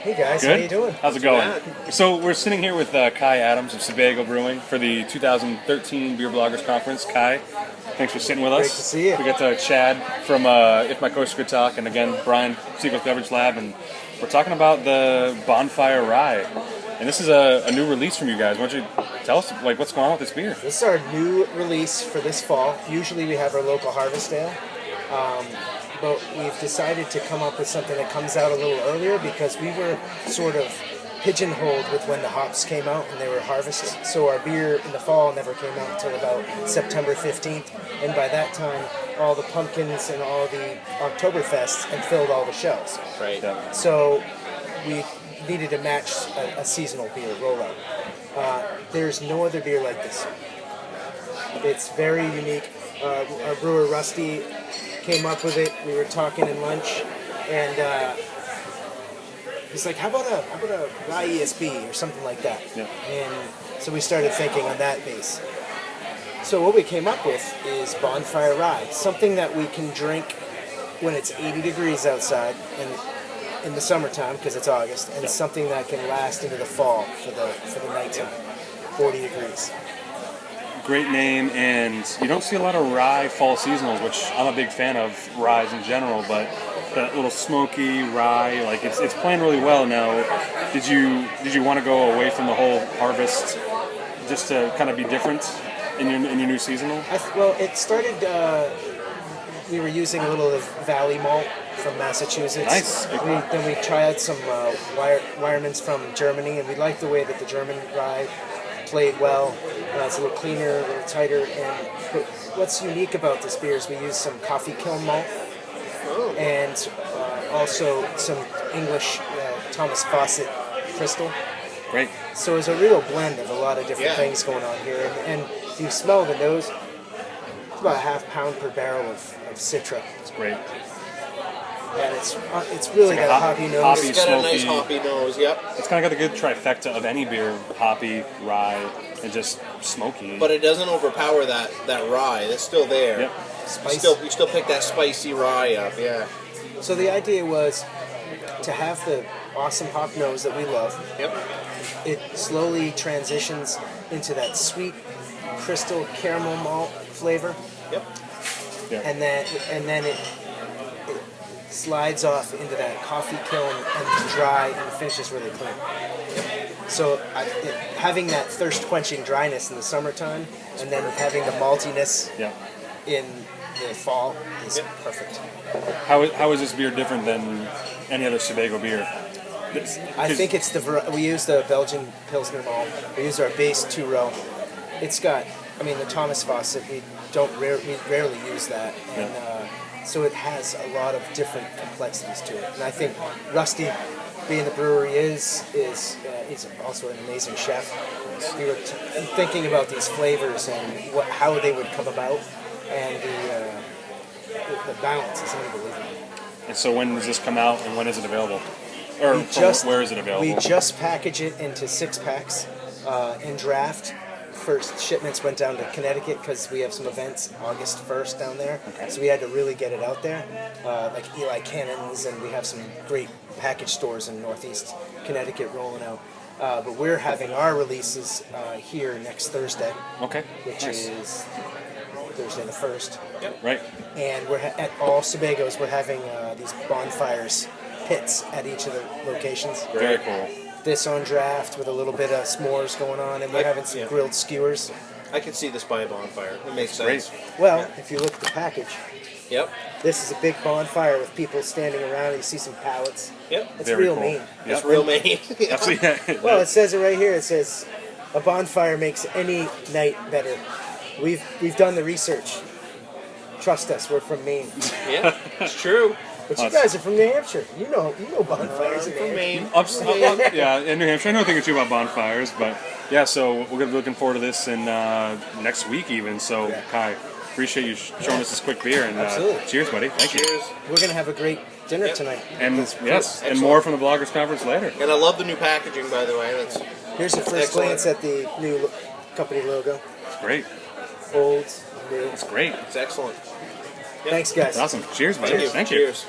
Hey guys, Good? how you doing? How's it going? So we're sitting here with Kai Adams of Sebago Brewing for the 2013 Beer Bloggers Conference. Kai, thanks for sitting with us. Great to see you. We got Chad from If My Coaster Could Talk, and again Brian, Seacoast Beverage Lab, and we're talking about the Bonfire Rye. And this is a new release from you guys. Why don't you tell us what's going on with this beer? This is our new release for this fall. Usually we have our local harvest ale, but we've decided to come up with something that comes out a little earlier because we were sort of pigeonholed with when the hops came out and they were harvested. So our beer in the fall never came out until about September 15th, and by that time all the pumpkins and all the Oktoberfests had filled all the shelves. Right. Yeah. So we needed to match a seasonal beer rollout. There's no other beer like this. It's very unique. Our brewer Rusty came up with it. We were talking in lunch, and he's like, "How about a rye ESB or something like that?" Yeah. And so we started thinking on that base. So what we came up with is Bonfire Rye, something that we can drink when it's 80 degrees outside and in the summertime because it's August, and something that can last into the fall for the nighttime, 40 degrees. Great name, and you don't see a lot of rye fall seasonals, which I'm a big fan of ryes in general, but that little smoky rye, it's playing really well now. Did you want to go away from the whole harvest just to kind of be different in your new seasonal? Well, it started. We were using a little of Valley malt from Massachusetts. Nice. Then we tried some Weirmann's from Germany, and we liked the way that the German rye played well. It's a little cleaner, a little tighter. But what's unique about this beer is we use some coffee kiln malt and also some English Thomas Fawcett crystal. Great. So it's a real blend of a lot of different things going on here. And if you smell the nose, it's about a half pound per barrel of Citra. It's great. And it's really got a hoppy nose. Hoppy, It's got a nice smoky. hoppy nose, yep. It's kind of got the good trifecta of any beer: hoppy, rye, and just smoky. But it doesn't overpower that rye. It's still there. Yep. Spice. You still pick that spicy rye up, yeah. So the idea was to have the awesome hop nose that we love. Yep. It slowly transitions into that sweet crystal caramel malt flavor, Yep. Yeah. and then it slides off into that coffee kiln and dry and finishes really clean. So having that thirst quenching dryness in the summertime and then having the maltiness Yeah. in the fall is perfect. How is this beer different than any other Sebago beer? I think it's we use the Belgian Pilsner malt. We use our base 2-row. It's got, the Thomas Fawcett. We rarely use that, and so it has a lot of different complexities to it. And I think Rusty, being the brewery is he's also an amazing chef. We were thinking about these flavors and how they would come about, and the balance is unbelievable. And so when does this come out, and when is it available? Or where is it available? We just package it into 6-packs in draft. First shipments went down to Connecticut because we have some events August 1st down there. Okay. So we had to really get it out there, like Eli Cannon's, and we have some great package stores in Northeast Connecticut rolling out. But we're having our releases here next Thursday, Okay. which Nice. is Thursday the 1st. Right. And we're at all Sebagos, we're having these bonfires pits at each of the locations. Very cool. This on draft with a little bit of s'mores going on, and we're having some grilled skewers. I could see this by a bonfire. It makes sense. Great. Well, if you look at the package, Yep. this is a big bonfire with people standing around. You see some pallets. Yep. It's Very real cool. mean. It's real Maine. Absolutely. Yeah. Well, it says it right here. It says a bonfire makes any night better. We've done the research. Trust us, we're from Maine. Yeah, it's true. But you guys are from New Hampshire. You know bonfires in From Maine. Maine. Yeah, in New Hampshire. I know a thing or two about bonfires, but yeah, so we're going to be looking forward to this in next week even. So, Kai, appreciate you showing us this quick beer. And Absolutely. Cheers, buddy. Thank you. Cheers. We're going to have a great dinner tonight. And yes, and Excellent. more from the Bloggers Conference later. And I love the new packaging, by the way. That's Here's a first Excellent. glance at the new company logo. It's great. Old, new. It's great. it's excellent. Thanks, guys. Awesome. Cheers, buddy. Thank you. Thank you. Cheers.